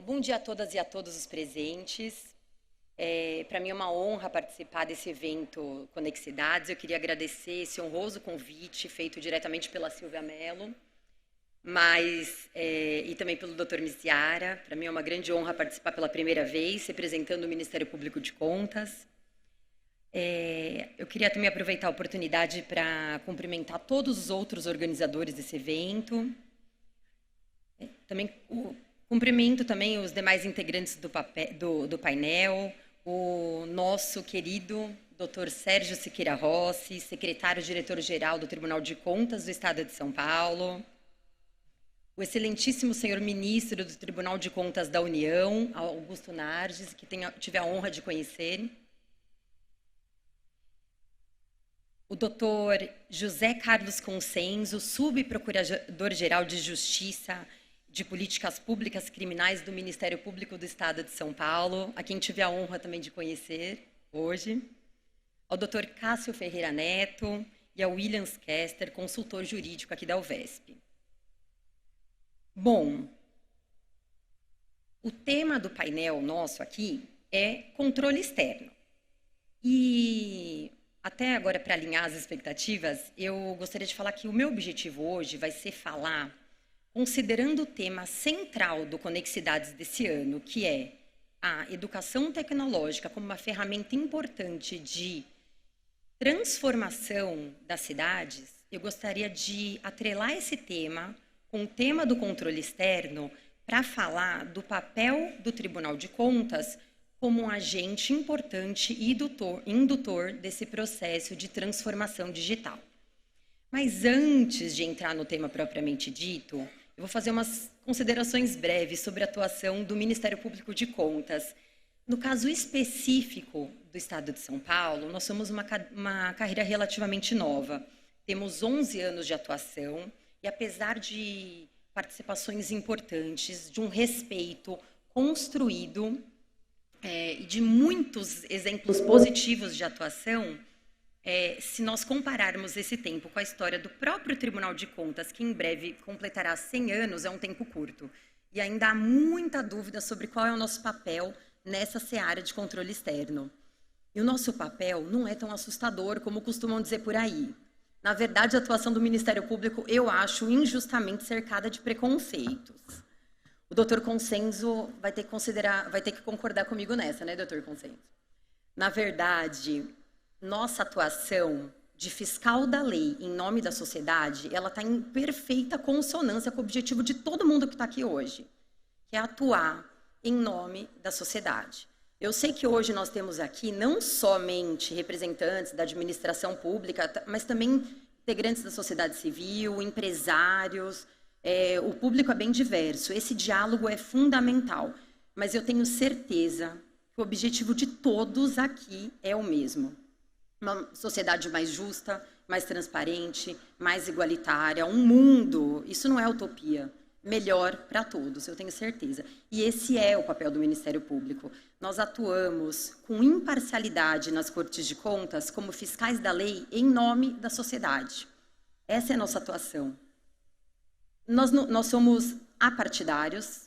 Bom dia a todas e a todos os presentes. Para mim é uma honra participar desse evento Conexidades. Eu queria agradecer esse honroso convite feito diretamente pela Silvia Mello, e também pelo Dr. Miziara. Para mim é uma grande honra participar pela primeira vez, representando o Ministério Público de Contas. Eu queria também aproveitar a oportunidade para cumprimentar todos os outros organizadores desse evento. Cumprimento também os demais integrantes do painel, o nosso querido Dr. Sérgio Siqueira Rossi, secretário-diretor-geral do Tribunal de Contas do Estado de São Paulo, o excelentíssimo senhor ministro do Tribunal de Contas da União, Augusto Narges, que tive a honra de conhecer, o Dr. José Carlos Consenso, subprocurador-geral de Justiça de Políticas Públicas Criminais do Ministério Público do Estado de São Paulo, a quem tive a honra também de conhecer hoje, ao Dr. Cássio Ferreira Neto e ao William Kester, consultor jurídico aqui da UVESP. Bom, o tema do painel nosso aqui é controle externo. E até agora, para alinhar as expectativas, eu gostaria de falar que o meu objetivo hoje vai ser falar considerando o tema central do Conexidades desse ano, que é a educação tecnológica como uma ferramenta importante de transformação das cidades, eu gostaria de atrelar esse tema com o tema do controle externo para falar do papel do Tribunal de Contas como um agente importante e indutor desse processo de transformação digital. Mas antes de entrar no tema propriamente dito, eu vou fazer umas considerações breves sobre a atuação do Ministério Público de Contas. No caso específico do Estado de São Paulo, nós somos uma carreira relativamente nova. Temos 11 anos de atuação e, apesar de participações importantes, de um respeito construído e de muitos exemplos positivos de atuação, se nós compararmos esse tempo com a história do próprio Tribunal de Contas, que em breve completará 100 anos, é um tempo curto. E ainda há muita dúvida sobre qual é o nosso papel nessa seara de controle externo. E o nosso papel não é tão assustador como costumam dizer por aí. Na verdade, a atuação do Ministério Público, eu acho injustamente cercada de preconceitos. O doutor Consenso vai ter que concordar comigo nessa, né, doutor Consenso? Na verdade, nossa atuação de fiscal da lei em nome da sociedade, ela está em perfeita consonância com o objetivo de todo mundo que está aqui hoje, que é atuar em nome da sociedade. Eu sei que hoje nós temos aqui não somente representantes da administração pública, mas também integrantes da sociedade civil, empresários, o público é bem diverso. Esse diálogo é fundamental, mas eu tenho certeza que o objetivo de todos aqui é o mesmo. Uma sociedade mais justa, mais transparente, mais igualitária, um mundo, isso não é utopia, melhor para todos, eu tenho certeza. E esse é o papel do Ministério Público. Nós atuamos com imparcialidade nas Cortes de Contas como fiscais da lei em nome da sociedade. Essa é a nossa atuação. Nós somos apartidários,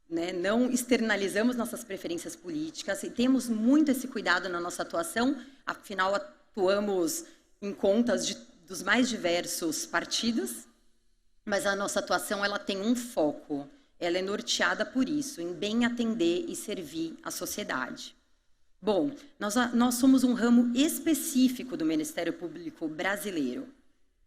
né? Não externalizamos nossas preferências políticas e temos muito esse cuidado na nossa atuação, afinal atuamos em contas dos mais diversos partidos, mas a nossa atuação ela tem um foco, ela é norteada por isso, em bem atender e servir a sociedade. Bom, nós somos um ramo específico do Ministério Público brasileiro.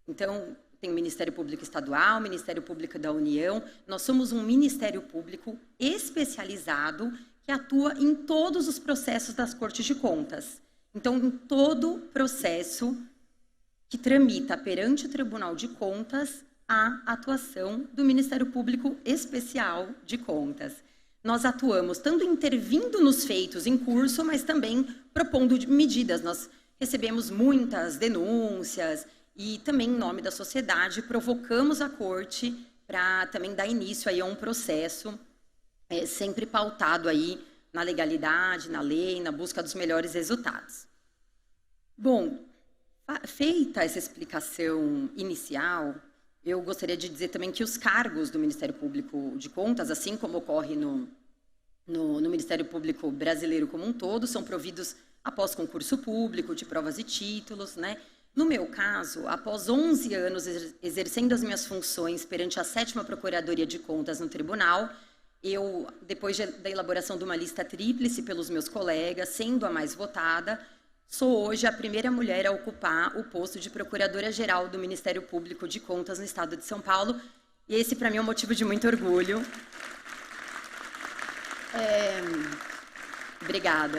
Então, tem o Ministério Público Estadual, o Ministério Público da União. Nós somos um Ministério Público especializado que atua em todos os processos das Cortes de Contas. Então, em todo processo que tramita perante o Tribunal de Contas, a atuação do Ministério Público Especial de Contas. Nós atuamos tanto intervindo nos feitos em curso, mas também propondo medidas. Nós recebemos muitas denúncias e também, em nome da sociedade, provocamos a Corte para também dar início aí a um processo sempre pautado aí na legalidade, na lei, na busca dos melhores resultados. Bom, feita essa explicação inicial, eu gostaria de dizer também que os cargos do Ministério Público de Contas, assim como ocorre no no Ministério Público brasileiro como um todo, são providos após concurso público, de provas e títulos, né? No meu caso, após 11 anos exercendo as minhas funções perante a 7ª Procuradoria de Contas no tribunal, eu, depois da elaboração de uma lista tríplice pelos meus colegas, sendo a mais votada, sou hoje a primeira mulher a ocupar o posto de Procuradora-Geral do Ministério Público de Contas no estado de São Paulo, e esse, para mim, é um motivo de muito orgulho. Obrigada.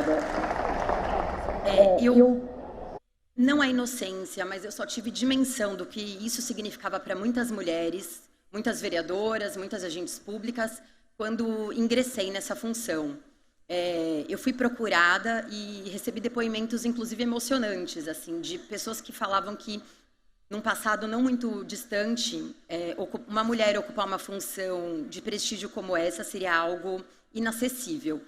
Não é inocência, mas eu só tive dimensão do que isso significava para muitas mulheres, muitas vereadoras, muitas agentes públicas, quando ingressei nessa função. Eu fui procurada e recebi depoimentos, inclusive emocionantes, assim, de pessoas que falavam que, num passado não muito distante, uma mulher ocupar uma função de prestígio como essa seria algo inacessível.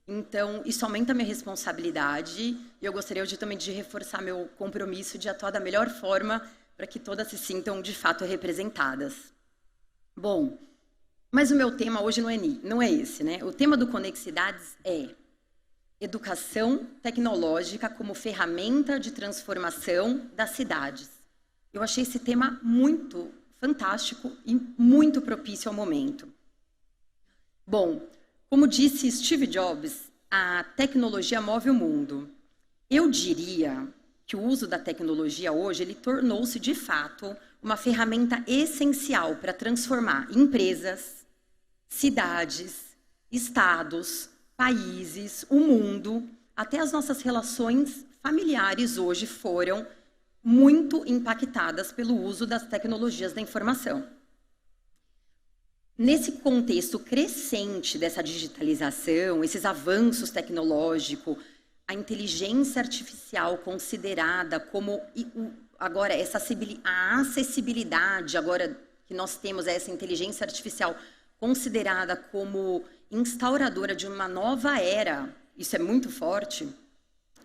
Então, isso aumenta a minha responsabilidade e eu gostaria hoje também de reforçar meu compromisso de atuar da melhor forma para que todas se sintam, de fato, representadas. Bom, mas o meu tema hoje não é esse, né? O tema do Conexidades é educação tecnológica como ferramenta de transformação das cidades. Eu achei esse tema muito fantástico e muito propício ao momento. Bom, como disse Steve Jobs, a tecnologia move o mundo. Eu diria que o uso da tecnologia hoje, ele tornou-se, de fato, uma ferramenta essencial para transformar empresas, cidades, estados, países, o mundo, até as nossas relações familiares hoje foram muito impactadas pelo uso das tecnologias da informação. Nesse contexto crescente dessa digitalização, esses avanços tecnológicos, a inteligência artificial considerada como agora a acessibilidade agora que nós temos a essa inteligência artificial considerada como instauradora de uma nova era, isso é muito forte,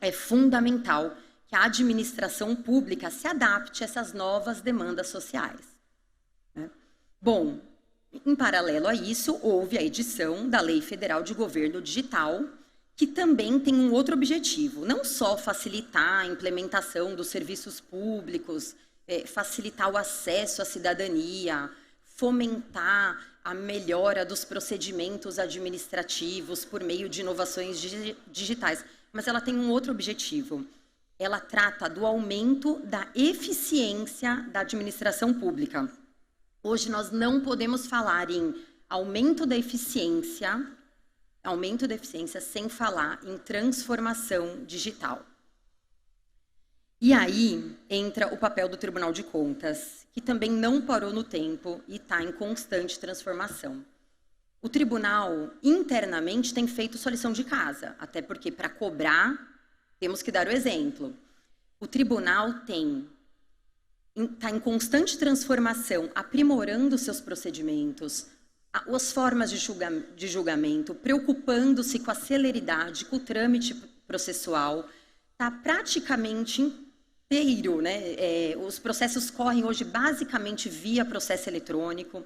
é fundamental que a administração pública se adapte a essas novas demandas sociais, né? Bom, em paralelo a isso, houve a edição da Lei Federal de Governo Digital, que também tem um outro objetivo, não só facilitar a implementação dos serviços públicos, facilitar o acesso à cidadania, fomentar a melhora dos procedimentos administrativos por meio de inovações digitais, mas ela tem um outro objetivo. Ela trata do aumento da eficiência da administração pública. Hoje nós não podemos falar em aumento da eficiência sem falar em transformação digital. E aí entra o papel do Tribunal de Contas, que também não parou no tempo e está em constante transformação. O tribunal, internamente, tem feito sua lição de casa, até porque, para cobrar, temos que dar o exemplo. O tribunal está em constante transformação, aprimorando seus procedimentos, as formas de julgamento, preocupando-se com a celeridade, com o trâmite processual, está praticamente inteiro, né? Os processos correm hoje basicamente via processo eletrônico,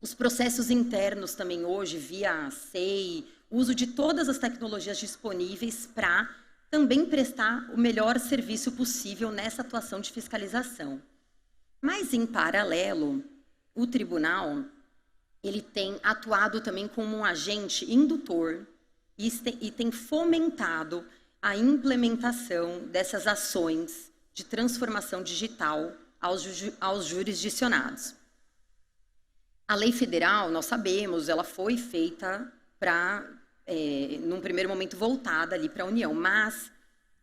os processos internos também hoje via SEI, uso de todas as tecnologias disponíveis para também prestar o melhor serviço possível nessa atuação de fiscalização. Mas, em paralelo, o tribunal ele tem atuado também como um agente indutor e tem fomentado a implementação dessas ações de transformação digital aos jurisdicionados. A lei federal, nós sabemos, ela foi feita num primeiro momento voltada ali para a União, mas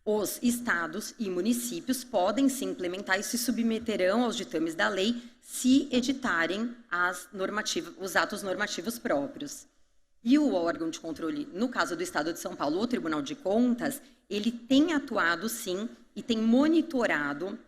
os estados e municípios podem se implementar e se submeterão aos ditames da lei se editarem os atos normativos próprios. E o órgão de controle, no caso do Estado de São Paulo, o Tribunal de Contas, ele tem atuado, sim, e tem monitorado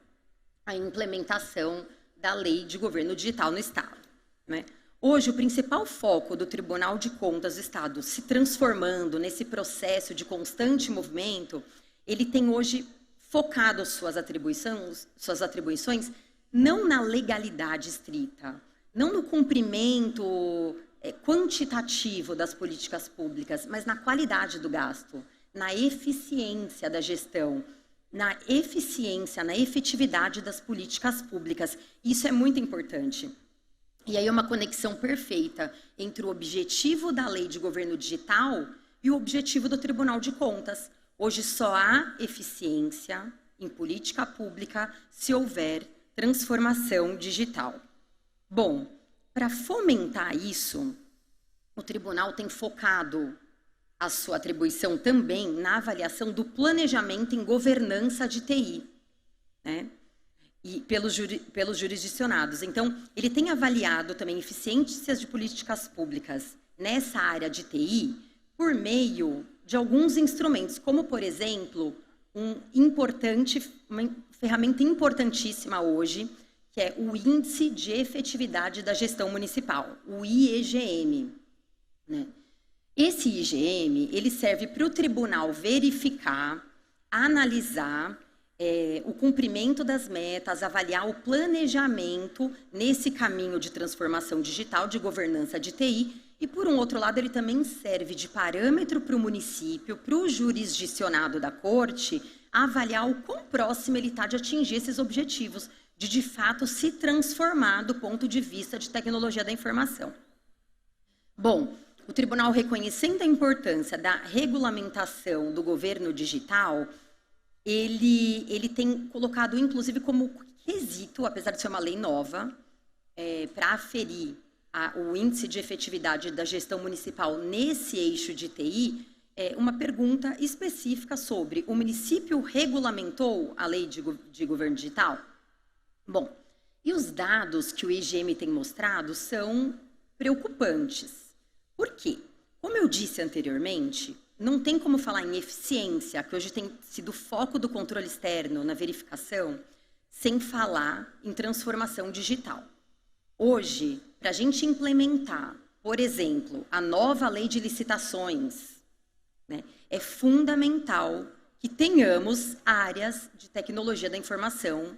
a implementação da lei de governo digital no Estado, né? Hoje, o principal foco do Tribunal de Contas do Estado se transformando nesse processo de constante movimento, ele tem hoje focado suas atribuições não na legalidade estrita, não no cumprimento quantitativo das políticas públicas, mas na qualidade do gasto, na eficiência da gestão, na eficiência, na efetividade das políticas públicas. Isso é muito importante. E aí é uma conexão perfeita entre o objetivo da Lei de Governo Digital e o objetivo do Tribunal de Contas. Hoje só há eficiência em política pública se houver transformação digital. Bom, para fomentar isso, o tribunal tem focado a sua atribuição também na avaliação do planejamento em governança de TI, né? E pelos jurisdicionados. Então, ele tem avaliado também eficiências de políticas públicas nessa área de TI por meio de alguns instrumentos, como, por exemplo, uma ferramenta importantíssima hoje, que é o Índice de Efetividade da Gestão Municipal, o IEGM, né? Esse IEGM, ele serve para o tribunal verificar, analisar o cumprimento das metas, avaliar o planejamento nesse caminho de transformação digital, de governança de TI, e, por um outro lado, ele também serve de parâmetro para o município, para o jurisdicionado da corte, avaliar o quão próximo ele está de atingir esses objetivos, de fato, se transformar do ponto de vista de tecnologia da informação. Bom, o tribunal, reconhecendo a importância da regulamentação do governo digital, ele tem colocado, inclusive, como quesito, apesar de ser uma lei nova, para aferir o índice de efetividade da gestão municipal nesse eixo de TI, uma pergunta específica sobre: o município regulamentou a lei de governo digital? Bom, e os dados que o IGM tem mostrado são preocupantes. Por quê? Como eu disse anteriormente, não tem como falar em eficiência, que hoje tem sido o foco do controle externo na verificação, sem falar em transformação digital. Hoje, para a gente implementar, por exemplo, a nova lei de licitações, né, é fundamental que tenhamos áreas de tecnologia da informação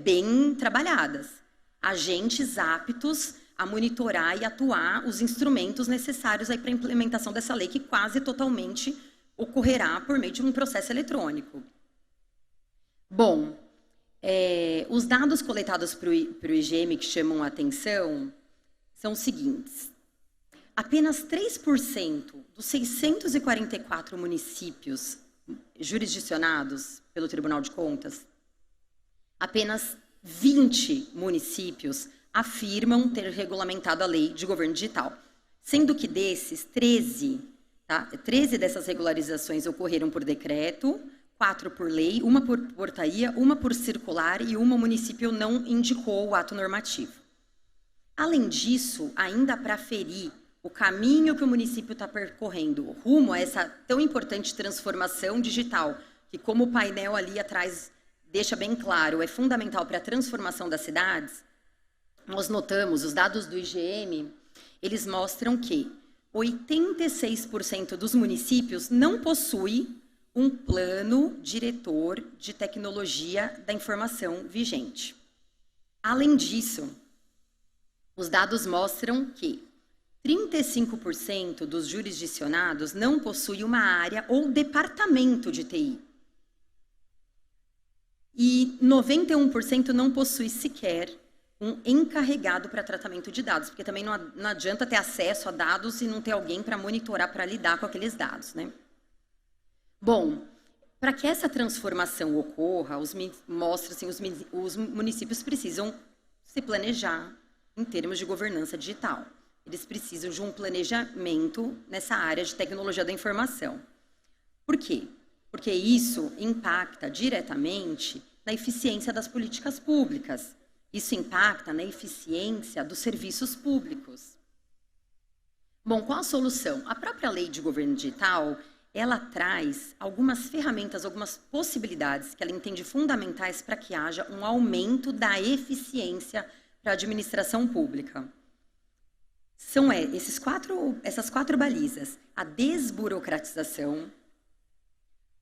bem trabalhadas, agentes aptos a monitorar e atuar os instrumentos necessários para a implementação dessa lei, que quase totalmente ocorrerá por meio de um processo eletrônico. Bom, os dados coletados para o IGM que chamam a atenção são os seguintes: apenas 3% dos 644 municípios jurisdicionados pelo Tribunal de Contas, apenas 20 municípios afirmam ter regulamentado a lei de governo digital, sendo que desses, 13 dessas regularizações ocorreram por decreto, 4 por lei, 1 por portaria, 1 por circular e 1 município não indicou o ato normativo. Além disso, ainda para aferir o caminho que o município está percorrendo rumo a essa tão importante transformação digital, que, como o painel ali atrás deixa bem claro, é fundamental para a transformação das cidades, nós notamos, os dados do IGM, eles mostram que 86% dos municípios não possuem um plano diretor de tecnologia da informação vigente. Além disso, os dados mostram que 35% dos jurisdicionados não possuem uma área ou departamento de TI. E 91% não possui sequer um encarregado para tratamento de dados, porque também não adianta ter acesso a dados e não ter alguém para monitorar, para lidar com aqueles dados, né? Bom, para que essa transformação ocorra, os municípios precisam se planejar em termos de governança digital. Eles precisam de um planejamento nessa área de tecnologia da informação. Por quê? Porque isso impacta diretamente na eficiência das políticas públicas. Isso impacta na eficiência dos serviços públicos. Bom, qual a solução? A própria lei de governo digital, ela traz algumas ferramentas, algumas possibilidades que ela entende fundamentais para que haja um aumento da eficiência para a administração pública. São essas quatro balizas: a desburocratização,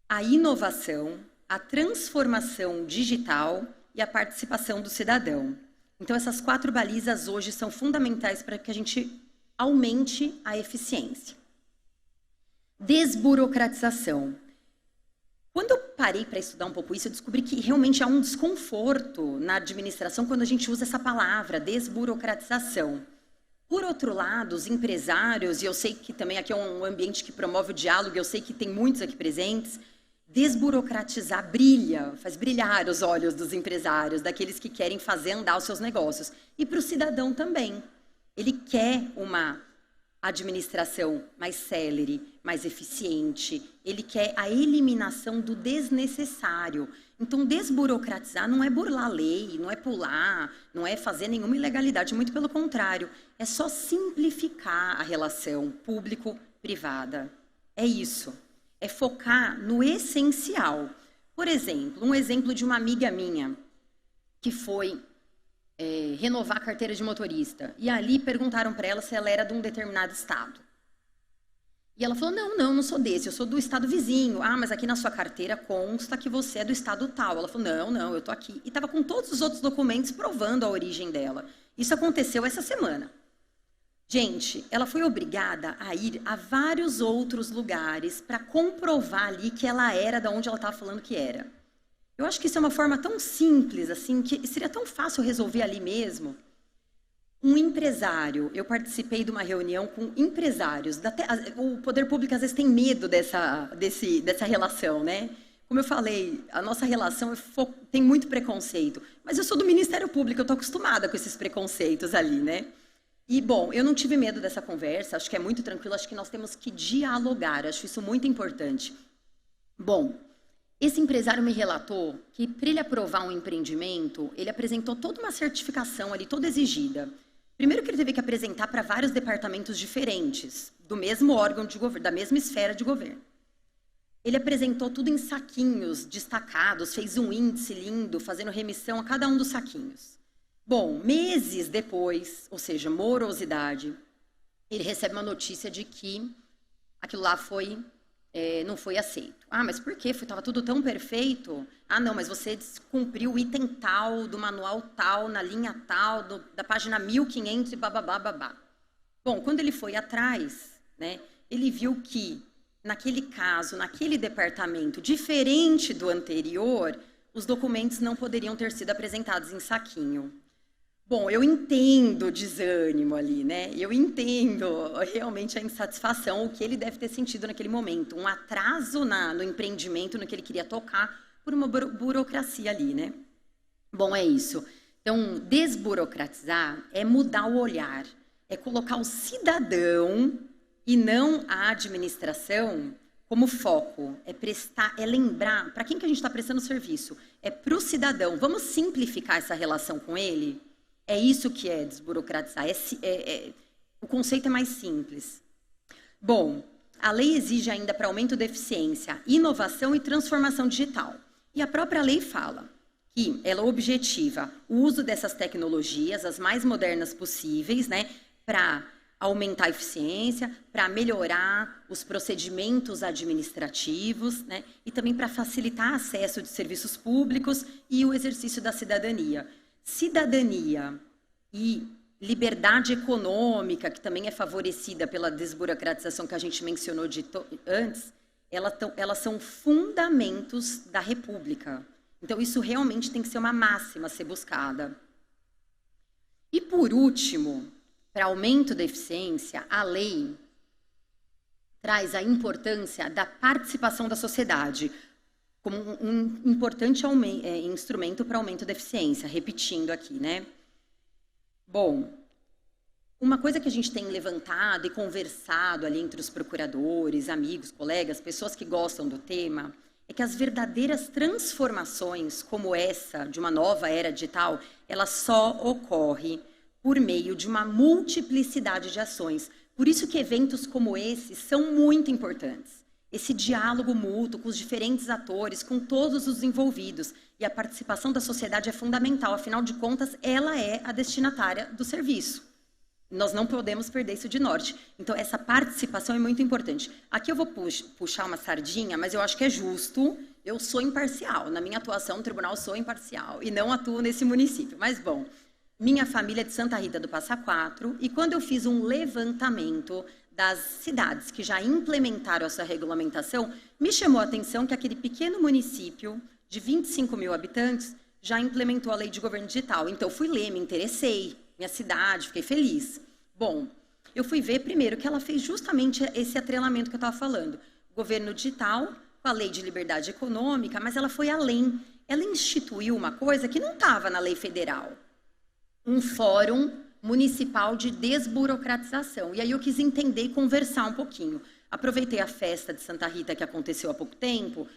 a inovação, a transformação digital e a participação do cidadão. Então, essas 4 balizas hoje são fundamentais para que a gente aumente a eficiência. Desburocratização. Quando eu parei para estudar um pouco isso, eu descobri que realmente há um desconforto na administração quando a gente usa essa palavra, desburocratização. Por outro lado, os empresários, e eu sei que também aqui é um ambiente que promove o diálogo, eu sei que tem muitos aqui presentes, desburocratizar brilha, faz brilhar os olhos dos empresários, daqueles que querem fazer andar os seus negócios. E para o cidadão também. Ele quer uma administração mais célere, mais eficiente, ele quer a eliminação do desnecessário. Então, desburocratizar não é burlar a lei, não é pular, não é fazer nenhuma ilegalidade, muito pelo contrário, é só simplificar a relação público-privada. É isso, é focar no essencial. Por exemplo, um exemplo de uma amiga minha que foi renovar a carteira de motorista. E ali perguntaram para ela se ela era de um determinado estado. E ela falou, não sou desse, eu sou do estado vizinho. Ah, mas aqui na sua carteira consta que você é do estado tal. Ela falou, não, eu tô aqui. E estava com todos os outros documentos provando a origem dela. Isso aconteceu essa semana. Gente, ela foi obrigada a ir a vários outros lugares para comprovar ali que ela era de onde ela estava falando que era. Eu acho que isso é uma forma tão simples, assim, que seria tão fácil resolver ali mesmo. Um empresário, eu participei de uma reunião com empresários. O poder público às vezes tem medo dessa relação, né? Como eu falei, a nossa relação tem muito preconceito. Mas eu sou do Ministério Público, eu estou acostumada com esses preconceitos ali, né? E, bom, eu não tive medo dessa conversa, acho que é muito tranquilo, acho que nós temos que dialogar, acho isso muito importante. Bom, esse empresário me relatou que, para ele aprovar um empreendimento, ele apresentou toda uma certificação ali, toda exigida. Primeiro que ele teve que apresentar para vários departamentos diferentes, do mesmo órgão de governo, da mesma esfera de governo. Ele apresentou tudo em saquinhos destacados, fez um índice lindo, fazendo remissão a cada um dos saquinhos. Bom, meses depois, ou seja, morosidade, ele recebe uma notícia de que aquilo lá não foi aceito. Ah, mas por quê? Estava tudo tão perfeito. Ah, não, mas você descumpriu o item tal, do manual tal, na linha tal, da página 1500 e bababá. Bom, quando ele foi atrás, né, ele viu que, naquele caso, naquele departamento, diferente do anterior, os documentos não poderiam ter sido apresentados em saquinho. Bom, eu entendo o desânimo ali, né? Eu entendo realmente a insatisfação, o que ele deve ter sentido naquele momento. Um atraso no empreendimento, no que ele queria tocar, por uma burocracia ali, né? Bom, é isso. Então, desburocratizar é mudar o olhar, é colocar o cidadão e não a administração como foco. É lembrar para quem que a gente está prestando serviço. É para o cidadão. Vamos simplificar essa relação com ele? É isso que é desburocratizar. O conceito é mais simples. Bom, a lei exige ainda para aumento da eficiência, inovação e transformação digital. E a própria lei fala que ela objetiva o uso dessas tecnologias, as mais modernas possíveis, né, para aumentar a eficiência, para melhorar os procedimentos administrativos, né, e também para facilitar acesso de serviços públicos e o exercício da cidadania. Cidadania e liberdade econômica, que também é favorecida pela desburocratização que a gente mencionou antes, elas são fundamentos da República. Então, isso realmente tem que ser uma máxima a ser buscada. E, por último, para aumento da eficiência, a lei traz a importância da participação da sociedade como um importante instrumento para aumento da eficiência, repetindo aqui, né? Bom, uma coisa que a gente tem levantado e conversado ali entre os procuradores, amigos, colegas, pessoas que gostam do tema, é que as verdadeiras transformações, como essa de uma nova era digital, ela só ocorre por meio de uma multiplicidade de ações. Por isso que eventos como esse são muito importantes. Esse diálogo mútuo com os diferentes atores, com todos os envolvidos. E a participação da sociedade é fundamental, afinal de contas, ela é a destinatária do serviço. Nós não podemos perder isso de norte. Então, essa participação é muito importante. Aqui eu vou puxar uma sardinha, mas eu acho que é justo. Eu sou imparcial. Na minha atuação no tribunal, sou imparcial e não atuo nesse município. Mas, bom, minha família é de Santa Rita do Passa Quatro, e quando eu fiz um levantamento das cidades que já implementaram essa regulamentação, me chamou a atenção que aquele pequeno município de 25 mil habitantes já implementou a lei de governo digital. Então, eu fui ler, me interessei, minha cidade, fiquei feliz. Bom, eu fui ver primeiro que ela fez justamente esse atrelamento que eu estava falando. Governo digital com a lei de liberdade econômica, mas ela foi além. Ela instituiu uma coisa que não estava na lei federal. Um fórum municipal de desburocratização. E aí eu quis entender e conversar um pouquinho. Aproveitei a festa de Santa Rita que aconteceu há pouco tempo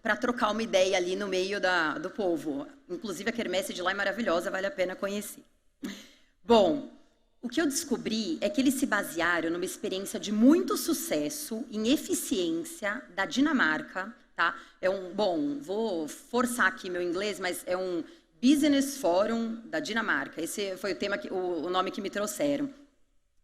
para trocar uma ideia ali no meio do povo. Inclusive a quermesse de lá é maravilhosa, vale a pena conhecer. Bom, o que eu descobri é que eles se basearam numa experiência de muito sucesso em eficiência da Dinamarca, tá? Bom, vou forçar aqui meu inglês, mas é um Business Forum da Dinamarca. Esse foi o nome que me trouxeram.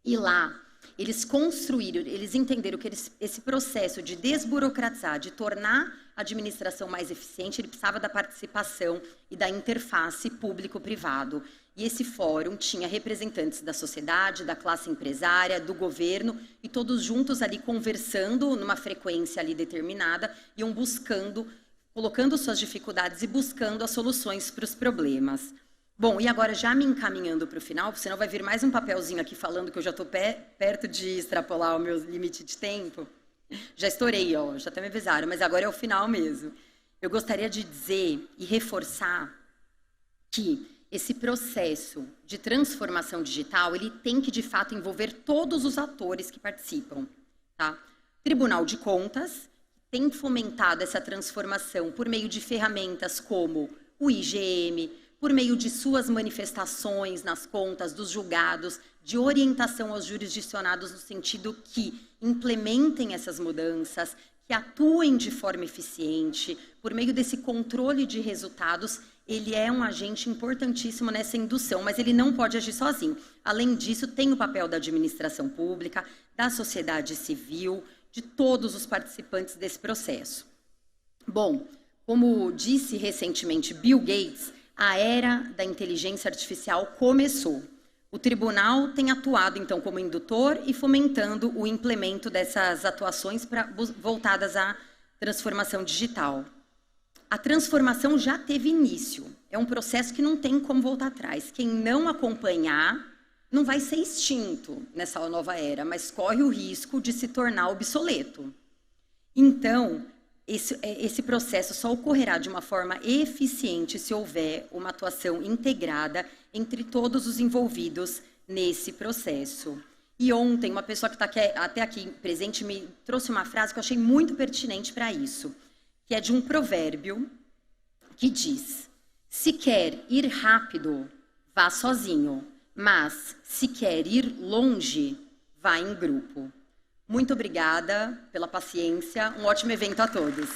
E lá, eles construíram, eles entenderam que esse processo de desburocratizar, de tornar a administração mais eficiente, ele precisava da participação e da interface público-privado. E esse fórum tinha representantes da sociedade, da classe empresária, do governo, e todos juntos ali conversando numa frequência ali determinada, iam buscando, colocando suas dificuldades e buscando as soluções para os problemas. Bom, e agora já me encaminhando para o final, senão vai vir mais um papelzinho aqui falando que eu já estou perto de extrapolar o meu limite de tempo. Já estourei, ó, já até me avisaram, mas agora é o final mesmo. Eu gostaria de dizer e reforçar que esse processo de transformação digital, ele tem que, de fato, envolver todos os atores que participam. Tá? Tribunal de Contas tem fomentado essa transformação por meio de ferramentas como o IGM, por meio de suas manifestações nas contas dos julgados, de orientação aos jurisdicionados no sentido que implementem essas mudanças, que atuem de forma eficiente, por meio desse controle de resultados. Ele é um agente importantíssimo nessa indução, mas ele não pode agir sozinho. Além disso, tem o papel da administração pública, da sociedade civil, de todos os participantes desse processo. Bom, como disse recentemente Bill Gates, a era da inteligência artificial começou. O tribunal tem atuado, então, como indutor e fomentando o implemento dessas atuações voltadas à transformação digital. A transformação já teve início. É um processo que não tem como voltar atrás. Quem não acompanhar não vai ser extinto nessa nova era, mas corre o risco de se tornar obsoleto. Então, esse processo só ocorrerá de uma forma eficiente se houver uma atuação integrada entre todos os envolvidos nesse processo. E ontem, uma pessoa que está até aqui presente me trouxe uma frase que eu achei muito pertinente para isso, que é de um provérbio que diz: se quer ir rápido, vá sozinho, mas se quer ir longe, vá em grupo. Muito obrigada pela paciência, um ótimo evento a todos.